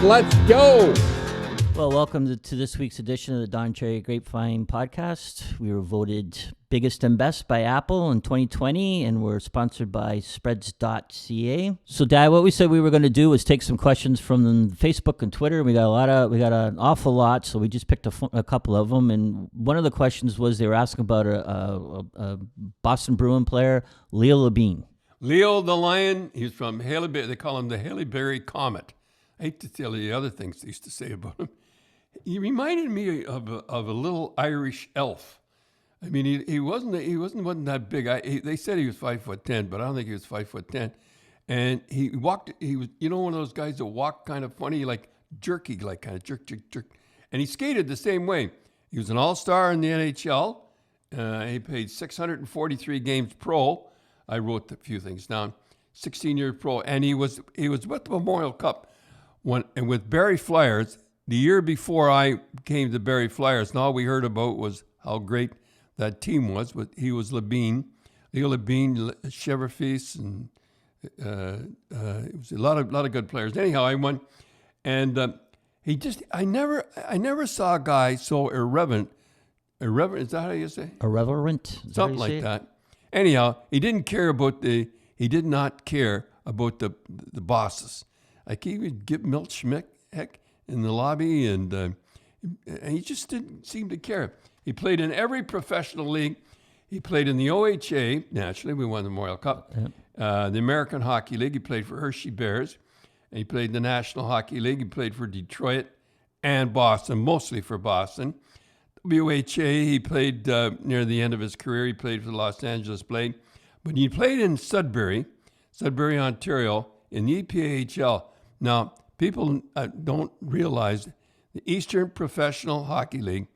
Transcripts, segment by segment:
Let's go. Well, welcome to this week's edition of the Don Cherry Grapevine podcast. We were voted biggest and best by Apple in 2020, and we're sponsored by spreads.ca. So, Dad, what we said we were going to do was take some questions from Facebook and Twitter. We got an awful lot, so we just picked a couple of them. And one of the questions was they were asking about a Boston Bruin player, Leo Labine. Leo the Lion, he's from Haileybury. They call him the Haileybury Comet. I hate to tell you the other things they used to say about him. He reminded me of a little Irish elf. I mean, he wasn't that big. They said he was 5'10", but I don't think he was 5'10". And he walked. He was, one of those guys that walk kind of funny, like jerky, like kind of jerk. And he skated the same way. He was an all-star in the NHL. He played 643 games pro. I wrote a few things down. 16 years pro, and he was with the Memorial Cup and with Barrie Flyers. The year before I came to Barrie Flyers, and all we heard about was how great that team was. He was Labine, Leo Labine, Cheverfees, and it was a lot of good players. Anyhow, I won, and I never saw a guy so irreverent. Irreverent, is that how you say? Irreverent, something like that. Anyhow, he did not care about the bosses. Like he would give Milt Schmidt heck in the lobby, and he just didn't seem to care. He played in every professional league. He played in the OHA. Naturally, we won the Memorial Cup. Yep. The American Hockey League. He played for Hershey Bears. And he played in the National Hockey League. He played for Detroit and Boston, mostly for Boston. WHA, he played near the end of his career. He played for the Los Angeles Blade. But he played in Sudbury, Ontario, in the EPAHL. Now, people don't realize the Eastern Professional Hockey League,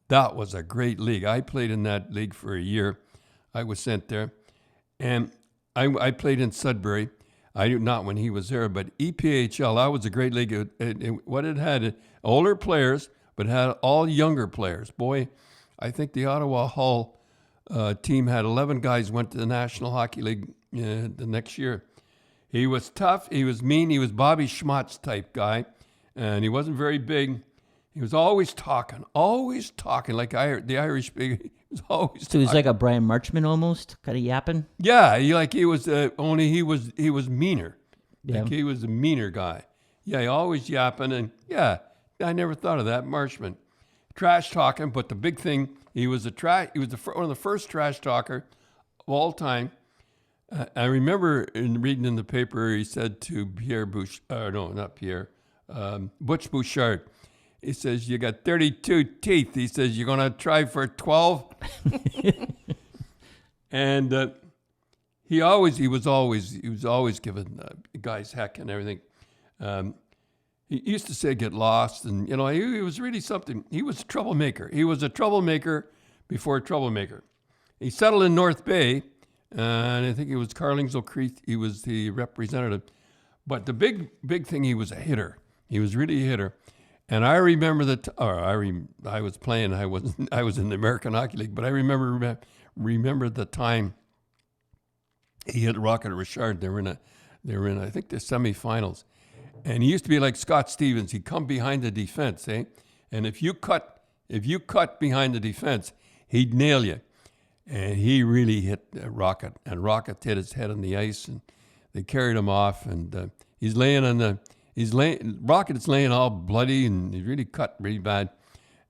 that was a great league. I played in that league for a year. I was sent there. And I played in Sudbury. Not when he was there, but EPAHL, that was a great league. It had older players, but had all younger players. Boy, I think the Ottawa Hull team had 11 guys went to the National Hockey League the next year. He was tough. He was mean. He was Bobby Schmutz type guy, and he wasn't very big. He was always talking like the Irish big. He was always. So he's like a Brian Marchman almost, kind of yapping. Yeah, he was only he was meaner. Yeah. Like he was a meaner guy. Yeah, he always yapping, and yeah, I never thought of that Marchman, trash talking. But the big thing, he was one of the first trash talker of all time. I remember reading in the paper, he said to Butch Bouchard, he says, "You got 32 teeth." He says, "You're going to try for 12?" And he was always giving guys heck and everything. He used to say, "Get lost," and he was really something. He was a troublemaker. He was a troublemaker before a troublemaker. He settled in North Bay. And I think it was Carlingsville Creek. He was the representative. But the big thing, he was a hitter. He was really a hitter. And I remember I was playing. I was in the American Hockey League. But I remember the time he hit Rocket Richard. They were in I think the semifinals. And he used to be like Scott Stevens. He'd come behind the defense, eh? And if you cut behind the defense, he'd nail you. And he really hit Rocket, and Rocket hit his head on the ice, and they carried him off. And Rocket is laying all bloody, and he's really cut really bad.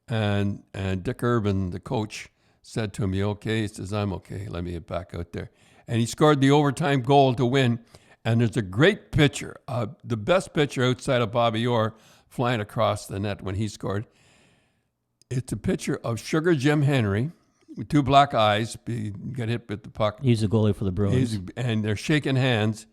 And Dick Urban, the coach, said to him, "You okay?" He says, "I'm okay. Let me get back out there." And he scored the overtime goal to win. And there's a great picture, the best picture outside of Bobby Orr flying across the net when he scored. It's a picture of Sugar Jim Henry. With two black eyes, he got hit with the puck. He's the goalie for the Bruins. And they're shaking hands,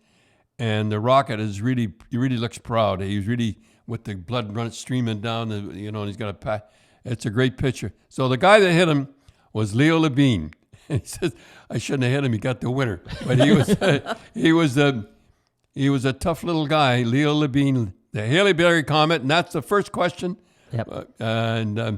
and the Rocket he really looks proud. He's really, with the blood streaming down, and he's got a pat. It's a great picture. So the guy that hit him was Leo Labine. And he says, "I shouldn't have hit him. He got the winner." But he was a tough little guy, Leo Labine, the Haileybury Comet, and that's the first question. Yep. And